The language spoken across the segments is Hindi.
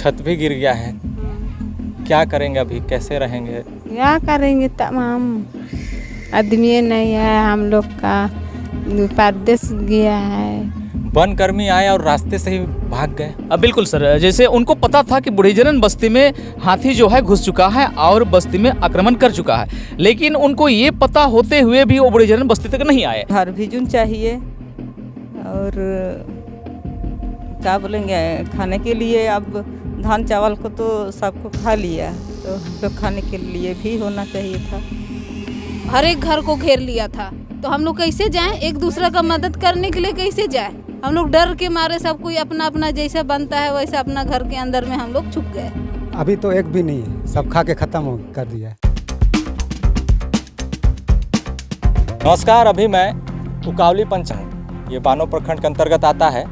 छत भी गिर गया है। क्या करेंगे अभी, कैसे रहेंगे? क्या करेंगे, तमाम आदमी नहीं है, हम लोग का परदेश गया है। वन कर्मी आए और रास्ते से ही भाग गए। बिल्कुल सर, जैसे उनको पता था कि बूढ़ीजरन बस्ती में हाथी जो है घुस चुका है और बस्ती में आक्रमण कर चुका है, लेकिन उनको ये पता होते हुए भी वो बूढ़ीजरन बस्ती तक नहीं आए। घर भी चाहिए और क्या बोलेंगे, खाने के लिए अब धान चावल को तो सबको खा लिया, तो हमको खाने के लिए भी होना चाहिए था। हर एक घर को घेर लिया था, तो हम लोग कैसे जाएं? एक दूसरे का मदद करने के लिए कैसे जाएं? हम लोग डर के मारे सब कोई अपना अपना जैसा बनता है वैसे अपना घर के अंदर में हम लोग छुप गए। अभी तो एक भी नहीं है, सब खा के खत्म कर दिया। नमस्कार, अभी मैं उकावली पंच हूँ। ये बानो प्रखंड के अंतर्गत आता है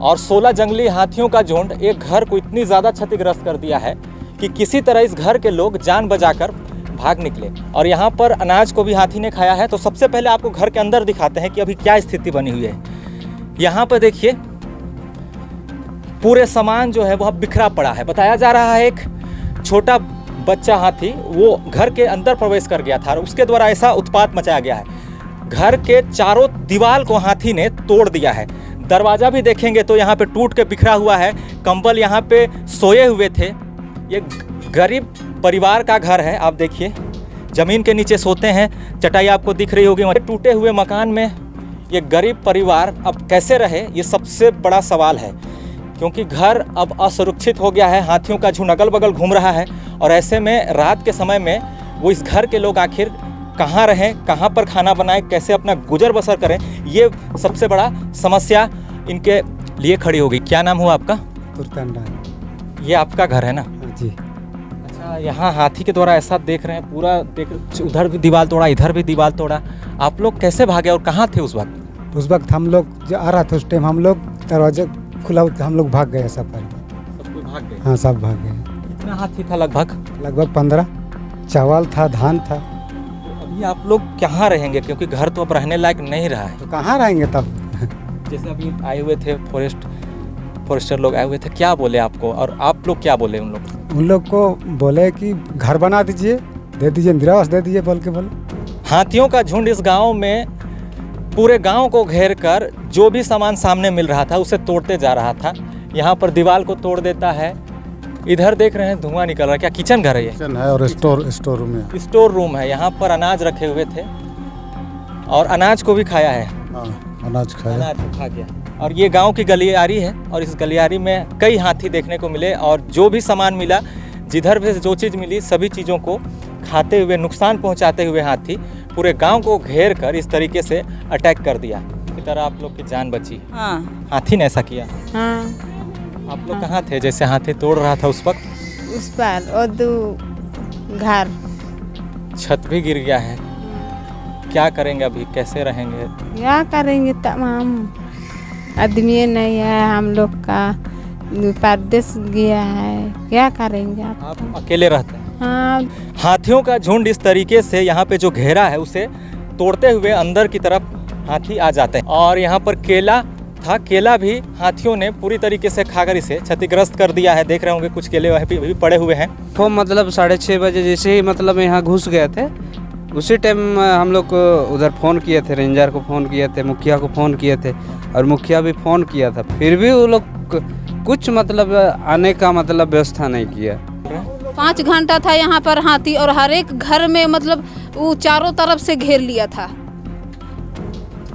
और 16 जंगली हाथियों का झुंड एक घर को इतनी ज़्यादा क्षतिग्रस्त कर दिया है कि किसी तरह इस घर के लोग जान बचाकर भाग निकले। और यहाँ पर अनाज को भी हाथी ने खाया है। तो सबसे पहले आपको घर के अंदर दिखाते हैं कि अभी क्या स्थिति बनी हुई है। यहाँ पर देखिए, पूरे सामान जो है वह बिखरा पड़ा है। बताया जा रहा है एक छोटा बच्चा हाथी वो घर के अंदर प्रवेश कर गया था और उसके द्वारा ऐसा उत्पात मचाया गया है। घर के चारों दीवार को हाथी ने तोड़ दिया है। दरवाज़ा भी देखेंगे तो यहाँ पे टूट के बिखरा हुआ है। कंबल यहाँ पे सोए हुए थे। ये गरीब परिवार का घर है। आप देखिए, ज़मीन के नीचे सोते हैं। चटाई आपको दिख रही होगी। टूटे हुए मकान में ये गरीब परिवार अब कैसे रहे, ये सबसे बड़ा सवाल है, क्योंकि घर अब असुरक्षित हो गया है। हाथियों का झुंड अगल बगल घूम रहा है और ऐसे में रात के समय में वो इस घर के लोग आखिर कहाँ रहें, कहाँ पर खाना बनाएं, कैसे अपना गुजर बसर करें, ये सबसे बड़ा समस्या इनके लिए खड़ी होगी। क्या नाम हुआ आपका? तुरतंडा। ये आपका घर है ना? जी। अच्छा, यहाँ हाथी के द्वारा ऐसा देख रहे हैं, पूरा देख, उधर भी दीवार तोड़ा, इधर भी दीवार तोड़ा। आप लोग कैसे भागे और कहाँ थे उस वक्त? उस वक्त हम लोग जो आ रहा था उस टाइम हम लोग दरवाजा खुला, हम लोग भाग गए। सब कोई भाग गए? हाँ, सब भाग गए। कितना हाथी था? लगभग 15। चावल था, धान था। अभी आप लोग कहाँ रहेंगे, क्योंकि घर तो अब रहने लायक नहीं रहा है। तो कहाँ रहेंगे तब? जैसे अभी आए हुए थे फॉरेस्टर लोग आए हुए थे, क्या बोले आपको और आप लोग क्या बोले उन लोग? उन लोग को बोले कि घर बना दीजिए, दे दीजिए, इंदिरा आवास दे दीजिए बोले। हाथियों का झुंड इस गांव में पूरे गांव को घेर कर जो भी सामान सामने मिल रहा था उसे तोड़ते जा रहा था। यहाँ पर दीवार को तोड़ देता है। इधर देख रहे हैं धुआं निकल रहा है। क्या किचन घर है ये? किचन है और स्टोर रूम है। स्टोर रूम है। यहाँ पर अनाज रखे हुए थे और अनाज को भी खाया है। अनाज खा गया। और ये गांव की गलियारी है और इस गलियारी में कई हाथी देखने को मिले और जो भी सामान मिला, जिधर भी जो चीज़ मिली, सभी चीज़ों को खाते हुए, नुकसान पहुंचाते हुए हाथी पूरे गांव को घेर कर इस तरीके से अटैक कर दिया। इस तरह आप लोग की जान बची। हाँ, हाथी ने ऐसा किया। हाँ, आप लोग कहाँ थे जैसे हाथी तोड़ रहा था उस वक्त? उस पर और दो घर। छत भी गिर गया है। क्या करेंगे अभी, कैसे रहेंगे? क्या करेंगे, तमाम आदमी नहीं है, हम लोग का परदेश गया है। क्या करेंगे आप अकेले रहते हैं? हाँ। हाथियों का झुंड इस तरीके से यहाँ पे जो घेरा है उसे तोड़ते हुए अंदर की तरफ हाथी आ जाते हैं। और यहाँ पर केला था, केला भी हाथियों ने पूरी तरीके से खाकर इसे क्षतिग्रस्त कर दिया है। देख रहे होंगे कुछ केले वहीं भी पड़े हुए हैं। वो मतलब 6:30 बजे जैसे ही मतलब यहाँ घुस गए थे, उसी टाइम हम लोग को उधर फ़ोन किए थे, रेंजर को फ़ोन किए थे, मुखिया को फ़ोन किए थे और मुखिया भी फ़ोन किया था, फिर भी वो लोग कुछ मतलब आने का मतलब व्यवस्था नहीं किया। 5 घंटा था यहाँ पर हाथी और हर एक घर में मतलब वो चारों तरफ से घेर लिया था,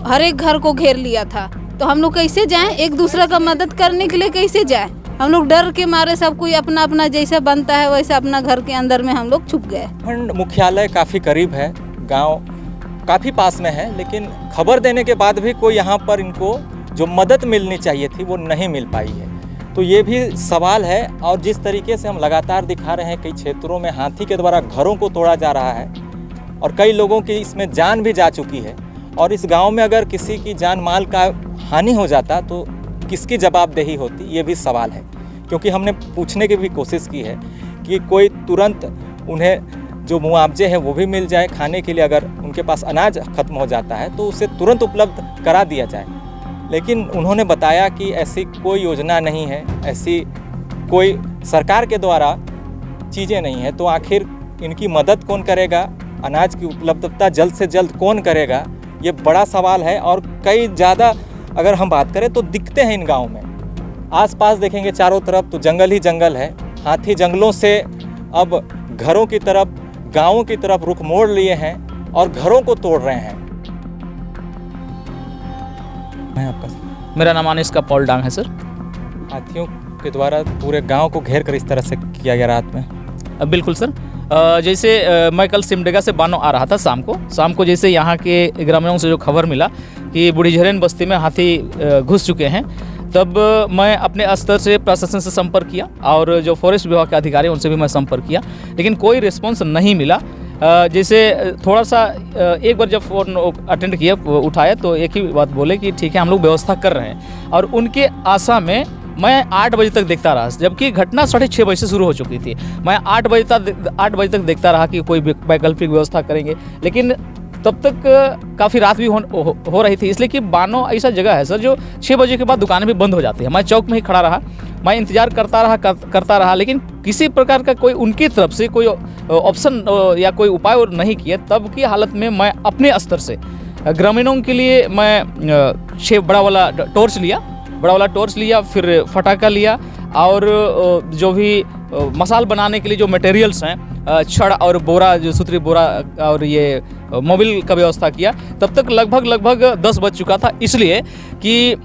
हर एक घर को घेर लिया था। तो हम लोग कैसे जाएं? एक दूसरे का मदद करने के लिए कैसे जाएं? हम लोग डर के मारे सब कोई अपना अपना जैसा बनता है वैसे अपना घर के अंदर में हम लोग छुप गए। खंड मुख्यालय काफ़ी करीब है, गांव काफ़ी पास में है, लेकिन खबर देने के बाद भी कोई यहाँ पर इनको जो मदद मिलनी चाहिए थी वो नहीं मिल पाई है। तो ये भी सवाल है। और जिस तरीके से हम लगातार दिखा रहे हैं, कई क्षेत्रों में हाथी के द्वारा घरों को तोड़ा जा रहा है और कई लोगों की इसमें जान भी जा चुकी है। और इस गांव में अगर किसी की जान माल का हानि हो जाता तो किसकी जवाबदेही होती, ये भी सवाल है। क्योंकि हमने पूछने की भी कोशिश की है कि कोई तुरंत उन्हें जो मुआवजे हैं वो भी मिल जाए, खाने के लिए अगर उनके पास अनाज ख़त्म हो जाता है तो उसे तुरंत उपलब्ध करा दिया जाए। लेकिन उन्होंने बताया कि ऐसी कोई योजना नहीं है, ऐसी कोई सरकार के द्वारा चीज़ें नहीं है तो आखिर इनकी मदद कौन करेगा, अनाज की उपलब्धता जल्द से जल्द कौन करेगा, ये बड़ा सवाल है। और कई ज़्यादा अगर हम बात करें तो दिखते हैं इन गाँव में, आसपास देखेंगे चारों तरफ तो जंगल ही जंगल है। हाथी जंगलों से अब घरों की तरफ, गाँवों की तरफ रुख मोड़ लिए हैं और घरों को तोड़ रहे हैं। मैं आपका मेरा नाम अनिस का पॉल डांग है सर। हाथियों के द्वारा पूरे गांव को घेर कर इस तरह से किया गया रात में। बिल्कुल सर। जैसे मैं कल सिमडेगा से बानो आ रहा था शाम को जैसे यहाँ के ग्रामीणों से जो खबर मिला कि बूढ़ी झरेन बस्ती में हाथी घुस चुके हैं, तब मैं अपने स्तर से प्रशासन से संपर्क किया और जो फॉरेस्ट विभाग के अधिकारी हैं उनसे भी मैं संपर्क किया, लेकिन कोई रिस्पॉन्स नहीं मिला। जैसे थोड़ा सा एक बार जब फ़ोन अटेंड किया, उठाया तो एक ही बात बोले कि ठीक है हम लोग व्यवस्था कर रहे हैं। और उनके आशा में मैं 8 बजे तक देखता रहा, जबकि घटना 6:30 बजे से शुरू हो चुकी थी। मैं 8 बजे तक देखता रहा कि कोई वैकल्पिक व्यवस्था करेंगे, लेकिन तब तक काफ़ी रात भी हो रही थी, इसलिए कि बानो ऐसा जगह है सर जो 6 बजे के बाद दुकानें भी बंद हो जाती है। मैं चौक में ही खड़ा रहा, मैं इंतज़ार करता रहा, लेकिन किसी प्रकार का कोई उनकी तरफ से कोई ऑप्शन या कोई उपाय नहीं किए। तब की हालत में मैं अपने स्तर से ग्रामीणों के लिए मैं बड़ा वाला टॉर्च लिया, फिर फटाका लिया और जो भी मसाल बनाने के लिए जो मटेरियल्स हैं, छड़ और बोरा, जो सूत्री बोरा और ये मोबिल का व्यवस्था किया। तब तक लगभग 10 बज चुका था, इसलिए कि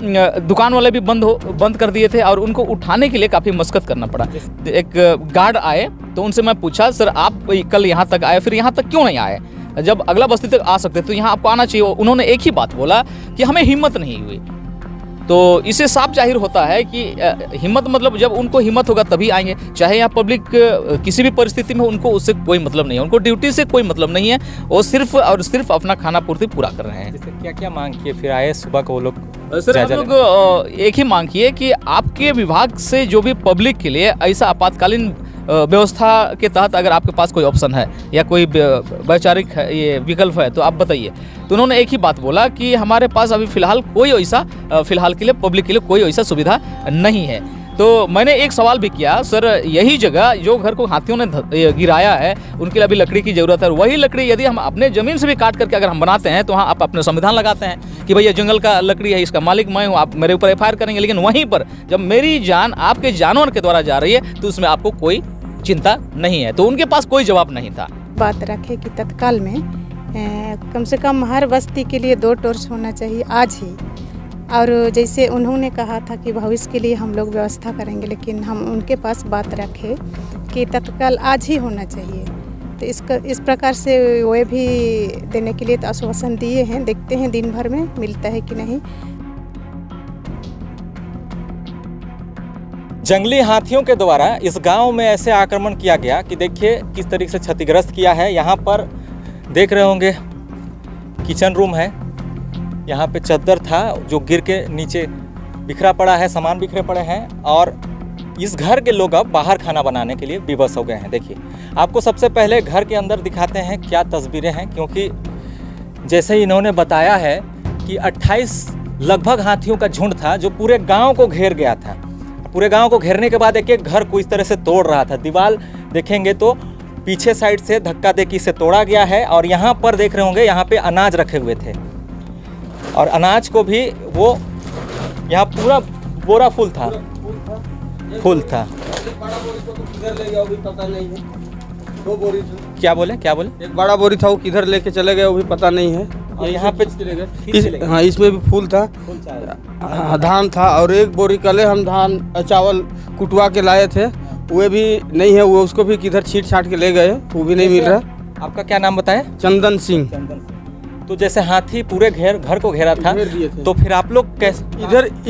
दुकान वाले भी बंद कर दिए थे और उनको उठाने के लिए काफ़ी मशक्कत करना पड़ा। एक गार्ड आए तो उनसे मैं पूछा, सर आप कल यहाँ तक आए, फिर यहाँ तक क्यों नहीं आए? जब अगला बस्ती तक आ सकते तो यहाँ आपको आना चाहिए। उन्होंने एक ही बात बोला कि हमें हिम्मत नहीं हुई। तो इससे साफ जाहिर होता है कि हिम्मत मतलब जब उनको हिम्मत होगा तभी आएंगे। चाहे यहाँ पब्लिक किसी भी परिस्थिति में, उनको उससे कोई मतलब नहीं है, उनको ड्यूटी से कोई मतलब नहीं है, वो सिर्फ और सिर्फ अपना खाना पूर्ति पूरा कर रहे हैं। जैसे क्या क्या मांग किए फिर आए सुबह को वो लोग? सर हम लोग एक ही मांग किए कि आपके विभाग से जो भी पब्लिक के लिए ऐसा आपातकालीन व्यवस्था के तहत अगर आपके पास कोई ऑप्शन है या कोई वैचारिक ये विकल्प है तो आप बताइए। तो उन्होंने एक ही बात बोला कि हमारे पास अभी फ़िलहाल कोई ऐसा फ़िलहाल के लिए पब्लिक के लिए कोई ऐसा सुविधा नहीं है। तो मैंने एक सवाल भी किया, सर यही जगह जो घर को हाथियों ने गिराया है उनके लिए अभी लकड़ी की ज़रूरत है, और वही लकड़ी यदि हम अपने ज़मीन से भी काट करके अगर हम बनाते हैं तो वहाँ आप अपने संविधान लगाते हैं कि भैया जंगल का लकड़ी है, इसका मालिक मैं हूँ, आप मेरे ऊपर FIR करेंगे। लेकिन वहीं पर जब मेरी जान आपके जानवर के द्वारा जा रही है तो उसमें आपको कोई चिंता नहीं है। तो उनके पास कोई जवाब नहीं था। बात रखे कि तत्काल में कम से कम हर बस्ती के लिए 2 टॉर्च होना चाहिए आज ही। और जैसे उन्होंने कहा था कि भविष्य के लिए हम लोग व्यवस्था करेंगे, लेकिन हम उनके पास बात रखे कि तत्काल आज ही होना चाहिए। तो इस प्रकार से वे भी देने के लिए तो आश्वासन दिए हैं, देखते हैं दिन भर में मिलता है कि नहीं। जंगली हाथियों के द्वारा इस गांव में ऐसे आक्रमण किया गया कि देखिए किस तरीके से क्षतिग्रस्त किया है। यहाँ पर देख रहे होंगे किचन रूम है, यहाँ पे चद्दर था जो गिर के नीचे बिखरा पड़ा है, सामान बिखरे पड़े हैं और इस घर के लोग अब बाहर खाना बनाने के लिए विवश हो गए हैं। देखिए आपको सबसे पहले घर के अंदर दिखाते हैं क्या तस्वीरें हैं, क्योंकि जैसे ही इन्होंने बताया है कि 28 लगभग हाथियों का झुंड था जो पूरे गाँव को घेर गया था। पूरे गांव को घेरने के बाद एक एक घर को इस तरह से तोड़ रहा था। दीवार देखेंगे तो पीछे साइड से धक्का देके इसे तोड़ा गया है और यहाँ पर देख रहे होंगे यहाँ पे अनाज रखे हुए थे और अनाज को भी वो यहाँ पूरा बोरा फुल था। क्या बोले एक बड़ा बोरी था, वो किधर लेके चले गए वो भी पता नहीं है। और यहाँ पे हाँ इसमें भी फूल था, धान था और एक बोरी कल हम धान चावल कुटवा के लाए थे, वो भी नहीं है, वो उसको भी किधर छीट छाट के ले गए, वो भी नहीं मिल रहा। आपका क्या नाम बताएं? चंदन सिंह। तो जैसे हाथी पूरे घर को घेरा था तो फिर आप लोग कैसे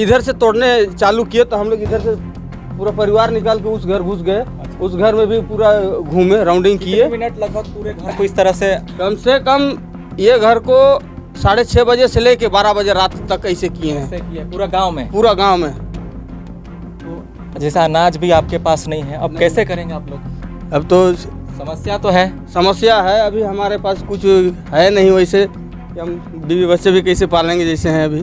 इधर से तोड़ने चालू किए तो हम लोग इधर से पूरा परिवार निकाल के उस घर घुस गए। उस घर में भी पूरा घूमे, राउंडिंग किए। मिनट लगभग पूरे घर को इस तरह से कम ये घर को 6:30 बजे से लेके 12 बजे रात तक ऐसे किए हैं पूरा गांव में। तो जैसा अनाज भी आपके पास नहीं है, अब कैसे करेंगे आप लोग? अब तो समस्या है, अभी हमारे पास कुछ है नहीं वैसे कि हम बीवी बच्चे भी कैसे पालेंगे जैसे हैं। अभी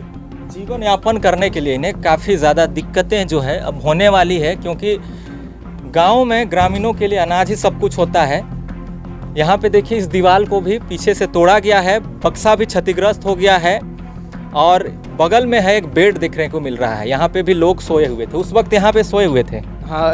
जीवन यापन करने के लिए इन्हें काफ़ी ज़्यादा दिक्कतें जो है अब होने वाली है, क्योंकि गांव में ग्रामीणों के लिए अनाज ही सब कुछ होता है। यहाँ पे देखिए इस दीवार को भी पीछे से तोड़ा गया है, बक्सा भी क्षतिग्रस्त हो गया है और बगल में है एक बेड देखने को मिल रहा है। यहाँ पे भी लोग सोए हुए थे, उस वक्त यहाँ पे सोए हुए थे। हाँ,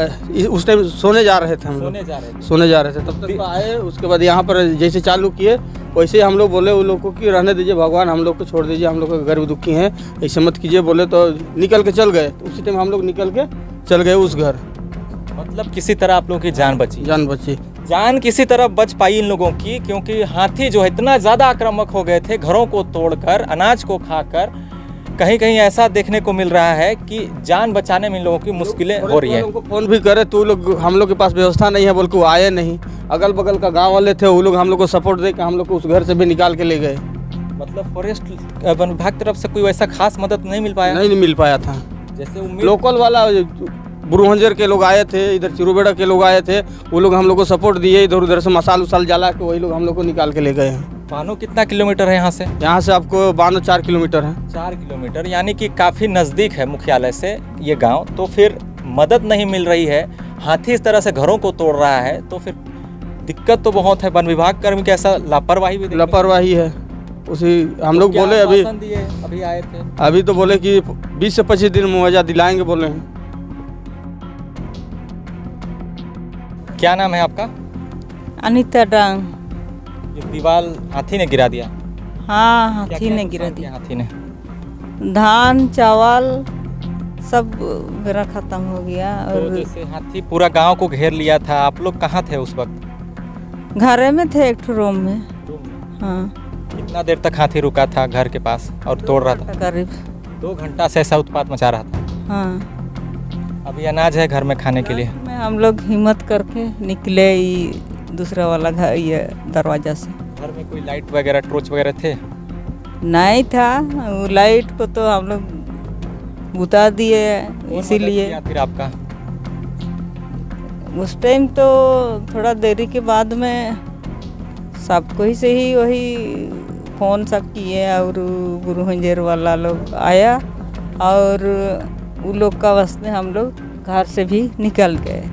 उस टाइम सोने जा रहे थे हम लोग, सोने जा रहे थे तब तक तो आए। उसके बाद यहाँ पर जैसे चालू किए वैसे हम लोग बोले उन लोग को कि रहने दीजिए भगवान, हम लोग को छोड़ दीजिए, हम लोग को गरीब दुखी हैं, ऐसे मत कीजिए बोले तो निकल के चल गए। तो उसी टाइम हम लोग निकल के चल गए उस घर। मतलब किसी तरह आप लोगों की जान बची? जान बची, जान किसी तरह बच पाई इन लोगों की, क्योंकि हाथी जो है इतना ज़्यादा आक्रामक हो गए थे, घरों को तोड़कर अनाज को खाकर। कहीं कहीं ऐसा देखने को मिल रहा है कि जान बचाने में इन लोगों की मुश्किलें हो रही है। उनको फोन भी करे तो लोग, हम लोग के पास व्यवस्था नहीं है बोल के वो आए नहीं। अगल बगल का गांव वाले थे, वो लोग हम लोग को सपोर्ट दे के हम लोग को उस घर से भी निकाल के ले गए। मतलब फॉरेस्ट वन विभाग की तरफ से कोई वैसा खास मदद नहीं मिल पाया? नहीं मिल पाया था। जैसे लोकल वाला बुरुहंजर के लोग आए थे, इधर चिरुबेड़ा के लोग आए थे, वो लोग हम लोग को सपोर्ट दिए, इधर उधर से मसाल उसाल जला के वही लोग हम लोग को निकाल के ले गए हैं। बानो कितना किलोमीटर है यहाँ से? यहाँ से आपको बानो 4 किलोमीटर है। 4 किलोमीटर, यानी कि काफ़ी नज़दीक है मुख्यालय से ये गांव। तो फिर मदद नहीं मिल रही है, हाथी इस तरह से घरों को तोड़ रहा है, तो फिर दिक्कत तो बहुत है। वन विभाग कर्मी की ऐसा लापरवाही भी लापरवाही है। उसी हम लोग बोले अभी आए थे, अभी तो बोले कि 20 से 25 दिन मुआवजा दिलाएंगे बोले हैं। क्या नाम है आपका? अनीता डांग। ये दीवार हाथी ने गिरा दिया? हाँ, क्या हाथी क्या ने नुकसान गिरा किया दिया। हाथी ने? धान चावल सब मेरा खत्म हो गया। तो और जैसे हाथी पूरा गांव को घेर लिया था, आप लोग कहाँ थे उस वक्त? घरे में थे, एक रूम में। हाँ, कितना देर तक हाथी रुका था घर के पास और तोड़ रहा था? करीब 2 घंटा से ऐसा उत्पात मचा रहा था। हाँ। अभी अनाज है घर में खाने के लिए? में हम लोग हिम्मत करके निकले ये दूसरा वाला घर, ये दरवाजा से। घर में कोई लाइट वगैरह टॉर्च वगैरह थे? नहीं था, वो लाइट को तो हम लोग बुता दिए, इसीलिए। फिर आपका उस टाइम तो थोड़ा देरी के बाद में सबको ही से ही वही फ़ोन सब किए और बुरुहंजर वाला लोग आया और वो लोग का वास्ते हम लोग घर से भी निकल गए।